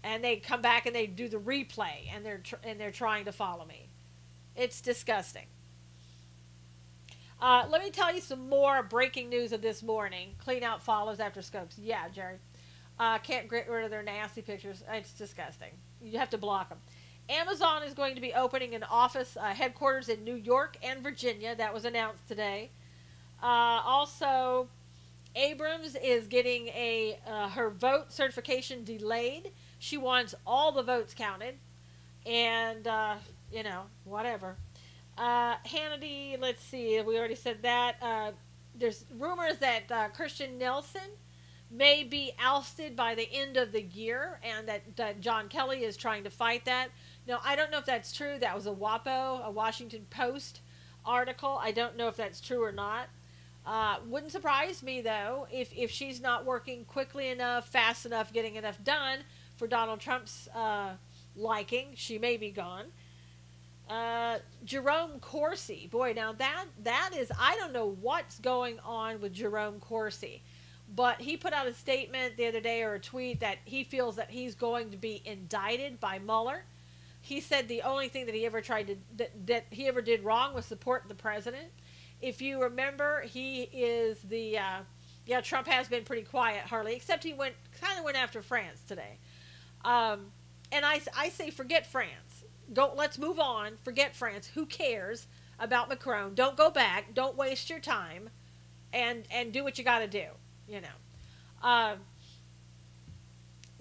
And they come back and they do the replay and they're trying to follow me. It's disgusting. Let me tell you some more breaking news of this morning. Clean out follows after scopes. Yeah, Jerry. Can't get rid of their nasty pictures. It's disgusting. You have to block them. Amazon is going to be opening an office headquarters in New York and Virginia. That was announced today. Also, Abrams is getting her vote certification delayed. She wants all the votes counted. And, whatever. Hannity, let's see, we already said that. There's rumors that Christian Nelson may be ousted by the end of the year, and that John Kelly is trying to fight that. Now, I don't know if that's true. That was a WAPO, a Washington Post article. I don't know if that's true or not. Wouldn't surprise me, though, if she's not working quickly enough, fast enough, getting enough done for Donald Trump's liking. She may be gone. Jerome Corsi, boy, now that is, I don't know what's going on with Jerome Corsi, but he put out a statement the other day, or a tweet, that he feels that he's going to be indicted by Mueller. He said the only thing that he ever that he ever did wrong was support the president. If you remember, he is Trump has been pretty quiet, hardly, except he kind of went after France today. And I say forget France. Let's move on. Forget France. Who cares about Macron? Don't go back. Don't waste your time, and do what you got to do. You know.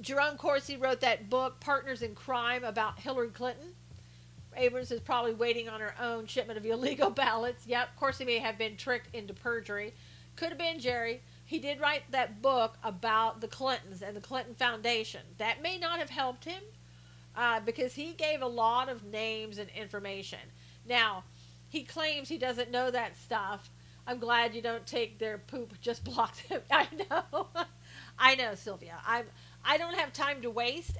Jerome Corsi wrote that book, Partners in Crime, about Hillary Clinton. Abrams is probably waiting on her own shipment of illegal ballots. Yep, Corsi may have been tricked into perjury. Could have been, Jerry. He did write that book about the Clintons and the Clinton Foundation. That may not have helped him. Because he gave a lot of names and information. Now, he claims he doesn't know that stuff. I'm glad you don't take their poop, just block them. I know. I know, Sylvia. I don't have time to waste.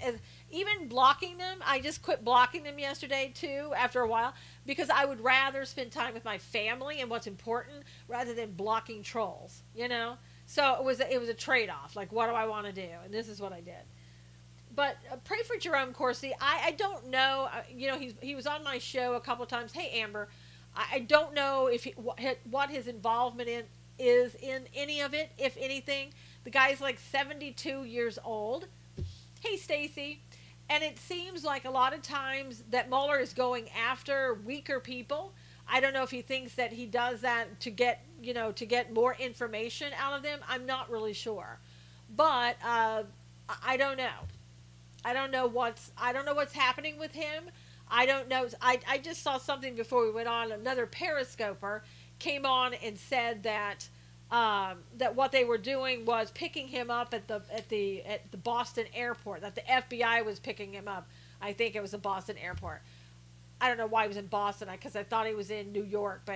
Even blocking them, I just quit blocking them yesterday, too, after a while, because I would rather spend time with my family and what's important rather than blocking trolls, you know? So it was a trade-off. Like, what do I want to do? And this is what I did. But pray for Jerome Corsi. I don't know. He was on my show a couple of times. Hey, Amber, I don't know if what his involvement is in any of it, if anything. The guy's like 72 years old. Hey, Stacy. And it seems like a lot of times that Mueller is going after weaker people. I don't know if he thinks that he does that to get more information out of them. I'm not really sure. But I don't know. I don't know what's happening with him. I don't know. I just saw something before we went on. Another Periscoper came on and said that what they were doing was picking him up at the Boston airport. That the FBI was picking him up. I think it was the Boston airport. I don't know why he was in Boston, because I thought he was in New York,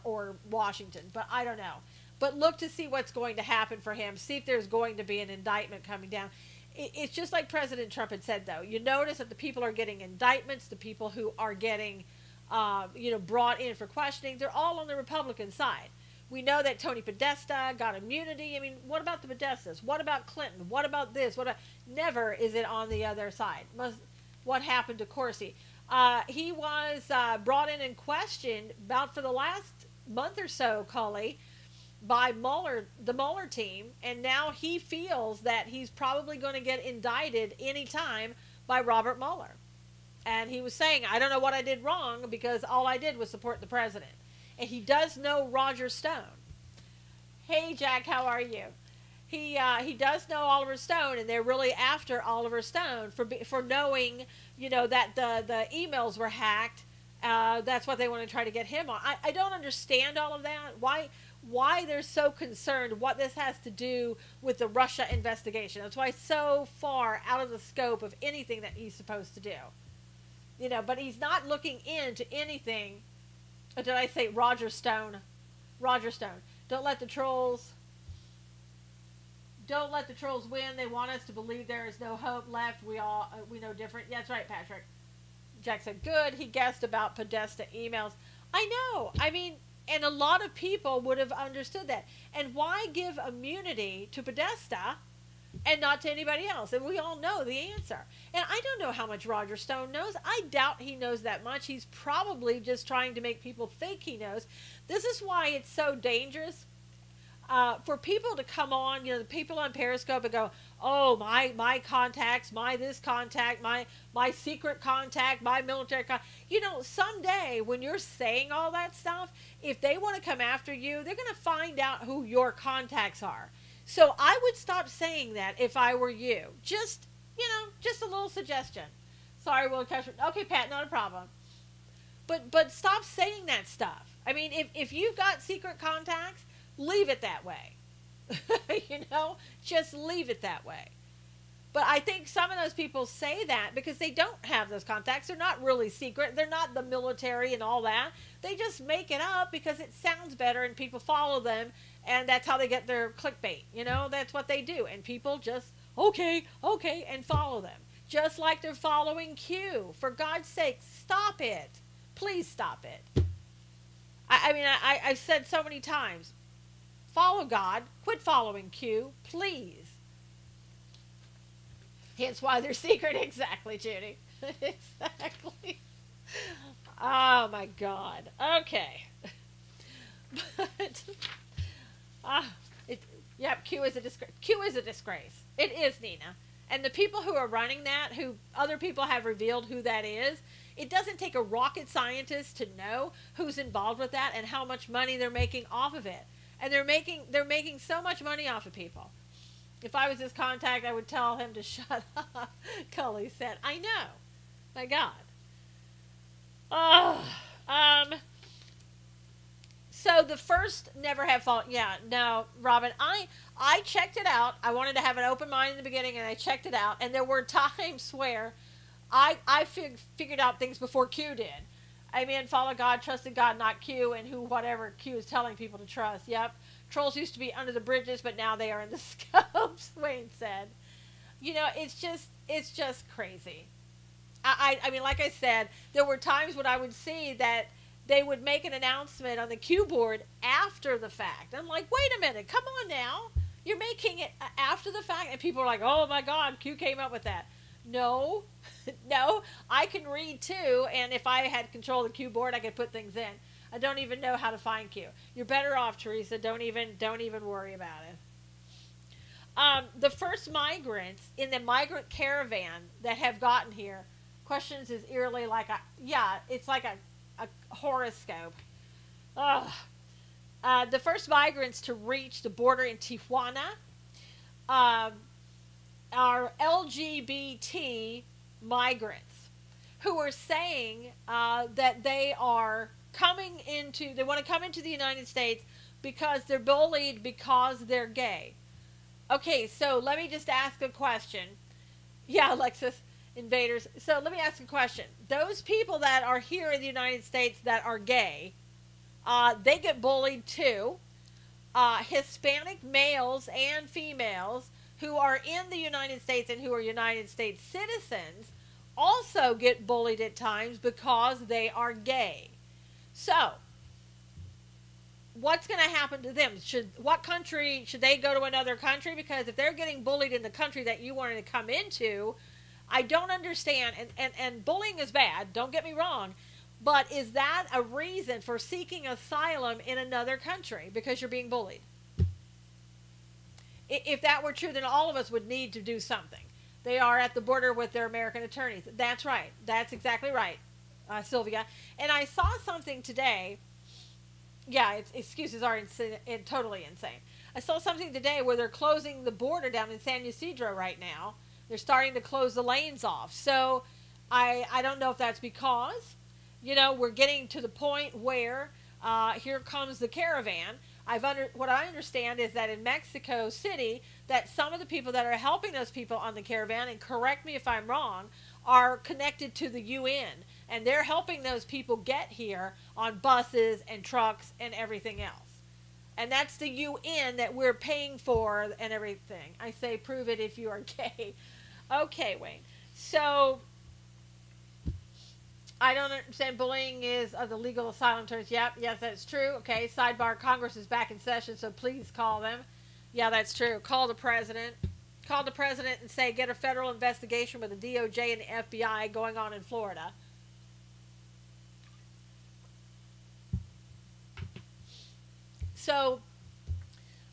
or Washington, but I don't know. But look to see what's going to happen for him. See if there's going to be an indictment coming down. It's just like President Trump had said, though. You notice that the people are getting indictments, the people who are getting, brought in for questioning, they're all on the Republican side. We know that Tony Podesta got immunity. I mean, what about the Podestas? What about Clinton? What about this? Never is it on the other side. What happened to Corsi? He was brought in and questioned about for the last month or so, Cully, by the Mueller team, and now he feels that he's probably going to get indicted anytime by Robert Mueller. And he was saying, I don't know what I did wrong because all I did was support the president. And he does know Roger Stone. Hey, Jack, how are you? He does know Oliver Stone, and they're really after Oliver Stone for knowing, that the emails were hacked. That's what they want to try to get him on. I don't understand all of that. Why they're so concerned, what this has to do with the Russia investigation. That's why it's so far out of the scope of anything that he's supposed to do. But he's not looking into anything. Or did I say Roger Stone? Roger Stone. Don't let the trolls win. They want us to believe there is no hope left. We know different. Yeah, that's right, Patrick. Jack said, good. He guessed about Podesta emails. I know. I mean, and a lot of people would have understood that. And why give immunity to Podesta and not to anybody else? And we all know the answer. And I don't know how much Roger Stone knows. I doubt he knows that much. He's probably just trying to make people think he knows. This is why it's so dangerous for people to come on, the people on Periscope and go, oh, my contacts, my this contact, my secret contact, my military contact. Someday when you're saying all that stuff, if they want to come after you, they're going to find out who your contacts are. So I would stop saying that if I were you. Just a little suggestion. Sorry, Will Cashman. Okay, Pat, not a problem. But stop saying that stuff. I mean, if you've got secret contacts, leave it that way. Just leave it that way. But I think some of those people say that because they don't have those contacts. They're not really secret. They're not the military and all that. They just make it up because it sounds better and people follow them, and that's how they get their clickbait. That's what they do. And people just, okay, and follow them. Just like they're following Q. For God's sake, stop it. Please stop it. I've said so many times, follow God. Quit following Q, please. Hence why they're secret. Exactly, Judy. Exactly. Oh, my God. Okay. Q is a disgrace. Q is a disgrace. It is, Nina. And the people who are running that, who other people have revealed who that is, it doesn't take a rocket scientist to know who's involved with that and how much money they're making off of it. And they're making so much money off of people. If I was his contact, I would tell him to shut up. Cully said, I know. My God. So the first never have fault. Yeah, no, Robin, I checked it out. I wanted to have an open mind in the beginning, and I checked it out. And there were times where I figured out things before Q did. Follow God, trusted God, not Q, and whatever Q is telling people to trust. Yep. Trolls used to be under the bridges, but now they are in the scopes, Wayne said. It's just crazy. Like I said, there were times when I would see that they would make an announcement on the Q board after the fact. I'm like, wait a minute, come on now. You're making it after the fact, and people are like, oh my God, Q came up with that. No, I can read too, and if I had control of the Q board, I could put things in. I don't even know how to find Q. You're better off, Teresa. Don't even worry about it. The first migrants in the migrant caravan that have gotten here, questions is eerily like it's like a horoscope. The first migrants to reach the border in Tijuana are LGBT migrants who are saying that they want to come into the United States because they're bullied because they're gay. Okay, so let me just ask a question. Yeah, Alexis, invaders. So let me ask a question. Those people that are here in the United States that are gay, they get bullied too. Hispanic males and females who are in the United States and who are United States citizens also get bullied at times because they are gay. So, what's going to happen to them? What country should they go to? Another country? Because if they're getting bullied in the country that you wanted to come into, I don't understand. And bullying is bad, don't get me wrong, but is that a reason for seeking asylum in another country because you're being bullied? If that were true, then all of us would need to do something. They are at the border with their American attorneys. That's right. That's exactly right, Sylvia. And I saw something today. Yeah, excuses are totally insane. I saw something today where they're closing the border down in San Ysidro right now. They're starting to close the lanes off. So I don't know if that's because, we're getting to the point where here comes the caravan. What I understand is that in Mexico City, that some of the people that are helping those people on the caravan, and correct me if I'm wrong, are connected to the UN, and they're helping those people get here on buses and trucks and everything else. And that's the UN that we're paying for and everything. I say, prove it if you are gay. Okay, Wayne. So I don't understand. Bullying is the legal asylum terms. Yep, yes, that's true. Okay, sidebar, Congress is back in session, so please call them. Yeah, that's true. Call the president. Call the president and say, get a federal investigation with the DOJ and the FBI going on in Florida. So,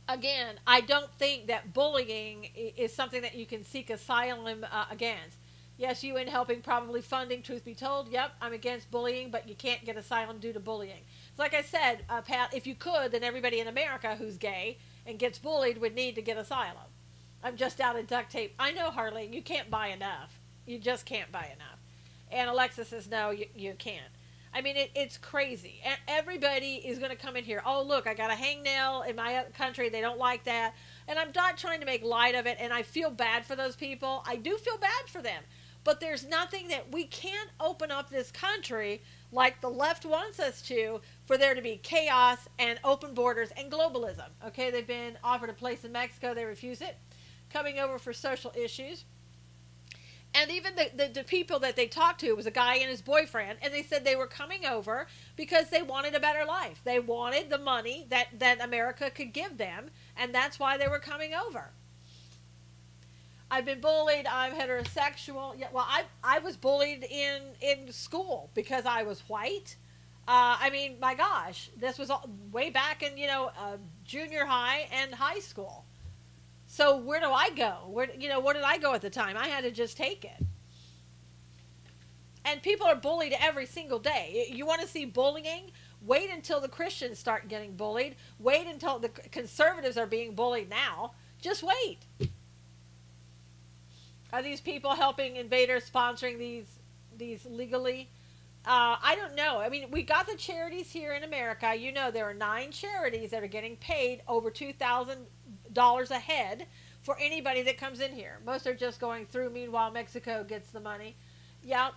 again, I don't think that bullying is something that you can seek asylum against. Yes, UN helping, probably funding, truth be told. Yep, I'm against bullying, but you can't get asylum due to bullying. So like I said, Pat, if you could, then everybody in America who's gay and gets bullied would need to get asylum. I'm just out of duct tape. I know, Harley, you can't buy enough. You just can't buy enough. And Alexa says, no, you can't. I mean, it's crazy. Everybody is going to come in here. Oh, look, I got a hangnail in my country. They don't like that. And I'm not trying to make light of it, and I feel bad for those people. I do feel bad for them. But there's nothing that we can't open up this country like the left wants us to for there to be chaos and open borders and globalism. Okay, they've been offered a place in Mexico. They refuse it. Coming over for social issues. And even the people that they talked to was a guy and his boyfriend, and they said they were coming over because they wanted a better life. They wanted the money that America could give them, and that's why they were coming over. I've been bullied. I'm heterosexual. Yeah, well, I was bullied in school because I was white. I mean, my gosh, this was way back in, junior high and high school. So where do I go? Where did I go at the time? I had to just take it. And people are bullied every single day. You want to see bullying? Wait until the Christians start getting bullied. Wait until the conservatives are being bullied now. Just wait. Are these people helping invaders, sponsoring these legally? I don't know. I mean, we got the charities here in America. There are 9 charities that are getting paid over $2,000 a head for anybody that comes in here. Most are just going through. Meanwhile, Mexico gets the money. Yeah,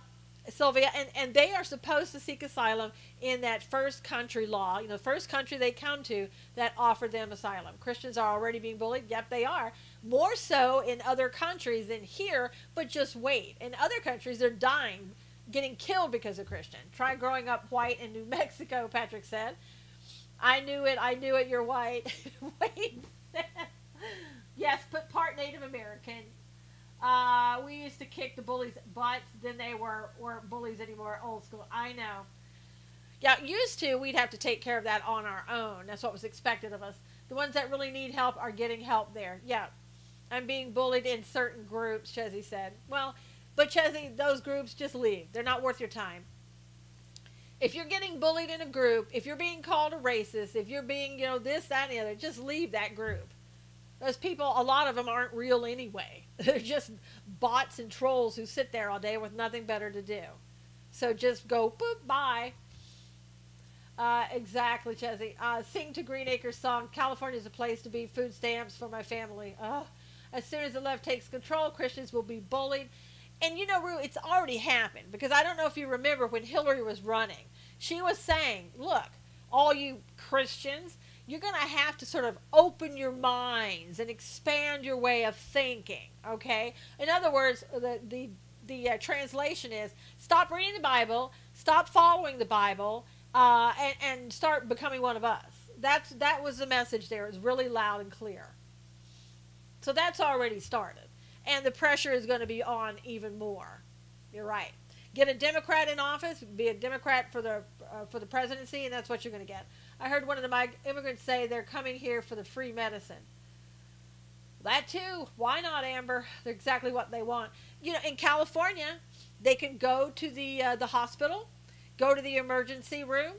Sylvia. And they are supposed to seek asylum in that first country law. The first country they come to that offered them asylum. Christians are already being bullied. Yep, they are. More so in other countries than here, but just wait. In other countries, they're dying, getting killed because of Christian. Try growing up white in New Mexico, Patrick said. I knew it, you're white. Wait. Yes, but part Native American. We used to kick the bullies' butts, then they weren't bullies anymore, old school. I know. Yeah, used to, we'd have to take care of that on our own. That's what was expected of us. The ones that really need help are getting help there. Yeah. I'm being bullied in certain groups, Chezzy said. Well, but Chezzy, those groups, just leave. They're not worth your time. If you're getting bullied in a group, if you're being called a racist, if you're being, this, that, and the other, just leave that group. Those people, a lot of them aren't real anyway. They're just bots and trolls who sit there all day with nothing better to do. So just go, boop, bye. Exactly, Chezzy. Sing to Green Acres song, California's a place to be, food stamps for my family. As soon as the left takes control, Christians will be bullied. And Rue, it's already happened. Because I don't know if you remember when Hillary was running. She was saying, look, all you Christians, you're going to have to sort of open your minds and expand your way of thinking, okay? In other words, the translation is, stop reading the Bible, stop following the Bible, and start becoming one of us. That was the message there. It was really loud and clear. So that's already started. And the pressure is going to be on even more. You're right. Get a Democrat in office, be a Democrat for the presidency, and that's what you're going to get. I heard one of my immigrants say they're coming here for the free medicine. That too. Why not, Amber? They're exactly what they want. In California, they can go to the hospital, go to the emergency room.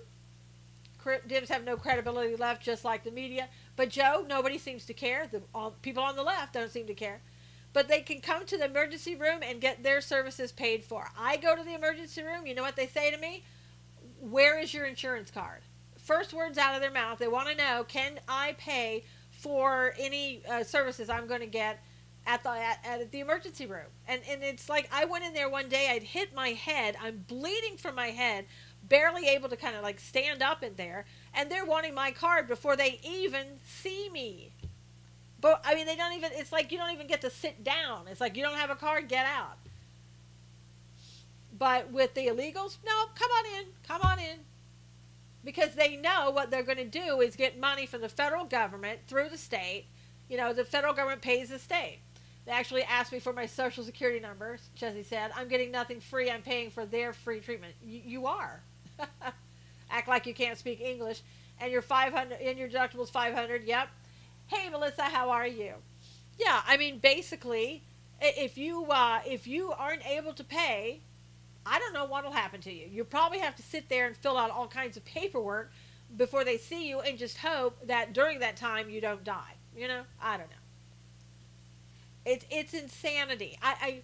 Dims have no credibility left, just like the media. But Joe, nobody seems to care. People on the left don't seem to care. But they can come to the emergency room and get their services paid for. I go to the emergency room. You know what they say to me? Where is your insurance card? First words out of their mouth. They want to know, can I pay for any services I'm going to get at the emergency room? And it's like, I went in there one day. I'd hit my head. I'm bleeding from my head, barely able to kind of like stand up in there, and they're wanting my card before they even see me. But I mean, they don't even, it's like you don't even get to sit down. It's like, you don't have a card, get out. But with the illegals, no, come on in. Because they know what they're going to do is get money from the federal government through the state. The federal government pays the state. They actually asked me for my social security number. Jesse said, I'm getting nothing free. I'm paying for their free treatment. You are. Act like you can't speak English. And your 500 and your deductible's 500. Yep. Hey, Melissa, how are you? Yeah, I mean, basically, if you aren't able to pay, I don't know what will happen to you. You probably have to sit there and fill out all kinds of paperwork before they see you, and just hope that during that time you don't die. I don't know. It's insanity. I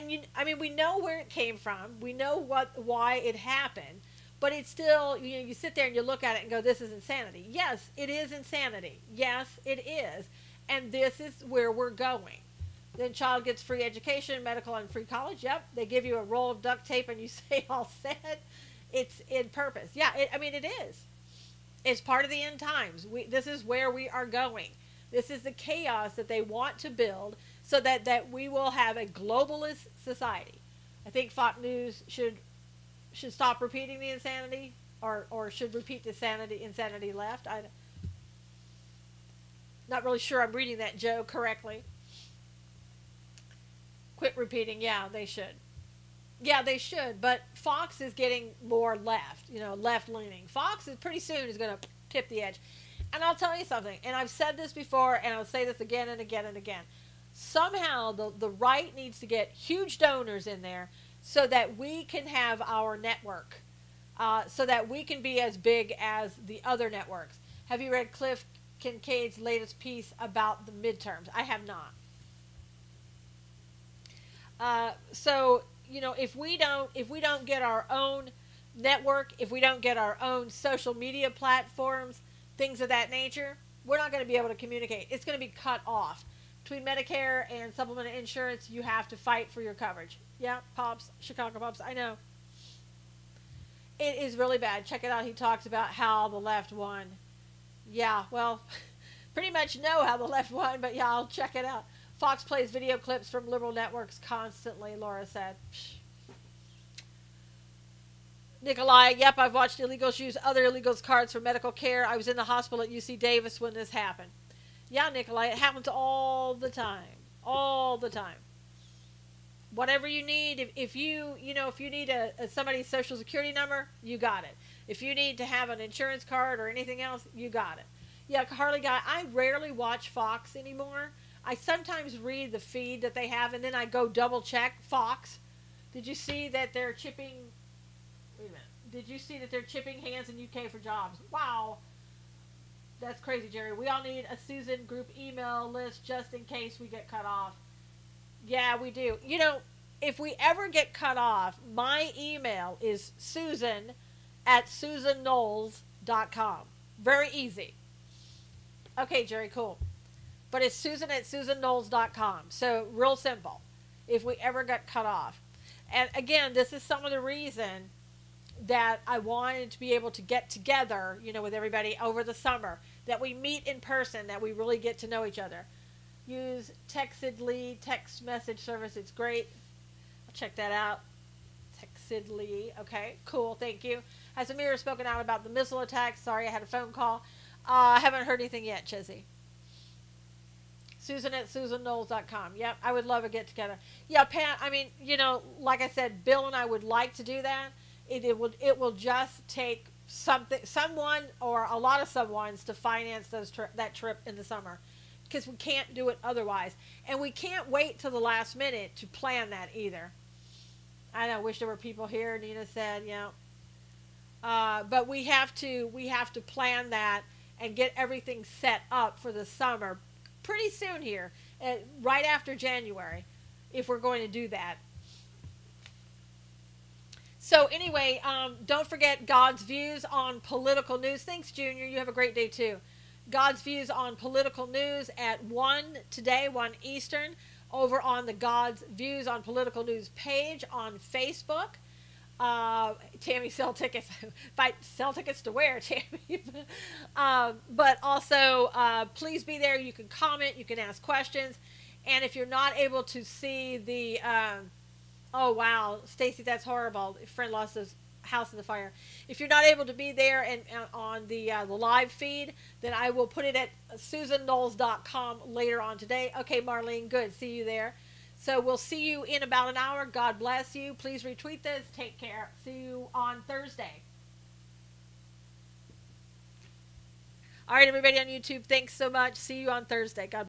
mean, we know where it came from. We know why it happened. But it's still, you sit there and you look at it and go, this is insanity. Yes, it is insanity. Yes, it is. And this is where we're going. Then child gets free education, medical, and free college. Yep, they give you a roll of duct tape and you say all set. It's in purpose. Yeah, it is. It's part of the end times. This is where we are going. This is the chaos that they want to build so that we will have a globalist society. I think Fox News should stop repeating the insanity, or should repeat the insanity left. I'm not really sure I'm reading that, Joe, correctly. Quit repeating. Yeah, they should. Yeah, they should. But Fox is getting more left, left-leaning. Fox is pretty soon is going to tip the edge. And I'll tell you something, and I've said this before, and I'll say this again and again and again. Somehow the right needs to get huge donors in there so that we can have our network, so that we can be as big as the other networks. Have you read Cliff Kincaid's latest piece about the midterms? I have not. So if we don't get our own network, if we don't get our own social media platforms, things of that nature, we're not going to be able to communicate. It's going to be cut off. Between Medicare and supplemental insurance, you have to fight for your coverage. Yeah, Pops, Chicago Pops, I know. It is really bad. Check it out. He talks about how the left won. Yeah, well, pretty much know how the left won, but yeah, I'll check it out. Fox plays video clips from liberal networks constantly, Laura said. Nikolai, yep, I've watched illegals use other illegals' cards for medical care. I was in the hospital at UC Davis when this happened. Yeah, Nikolai, it happens all the time. All the time. Whatever you need, if you need somebody's social security number, you got it. If you need to have an insurance card or anything else, you got it. Yeah, Harley Guy, I rarely watch Fox anymore. I sometimes read the feed that they have, and then I go double check. Fox, did you see that they're chipping... Wait a minute. Did you see that they're chipping hands in UK for jobs? Wow. That's crazy, Jerry. We all need a Susan group email list just in case we get cut off. Yeah, we do. If we ever get cut off, my email is susan@susanknowles.com. Very easy. Okay, Jerry, cool. But it's susan@susanknowles.com. So, real simple. If we ever got cut off. And again, this is some of the reason that I wanted to be able to get together, with everybody over the summer, that we meet in person, that we really get to know each other. Use Textedly text message service. It's great. I'll check that out. Textedly. Okay, cool. Thank you. Has Amira spoken out about the missile attacks? Sorry, I had a phone call. I haven't heard anything yet, Chizzy. Susan@susanknowles.com. Yep, I would love a get together. Yeah, Pat, I mean, like I said, Bill and I would like to do that. It will just take someone or a lot of someones to finance that trip in the summer, because we can't do it otherwise. And we can't wait till the last minute to plan that either. I know, wish there were people here. Nina said, but we have to plan that and get everything set up for the summer pretty soon here, right after January, if we're going to do that. So anyway, don't forget God's views on political news. Thanks, Junior. You have a great day too. God's views on political news at 1 today, 1 Eastern, over on the God's views on political news page on Facebook. Tammy, sell tickets. Sell tickets to where, Tammy? But also, please be there. You can comment. You can ask questions. And if you're not able to see the... oh, wow. Stacy, that's horrible. A friend lost his house in the fire. If you're not able to be there and on the live feed, then I will put it at SusanKnowles.com later on today. Okay, Marlene, good. See you there. So we'll see you in about an hour. God bless you. Please retweet this. Take care. See you on Thursday. All right, everybody on YouTube, thanks so much. See you on Thursday. God bless.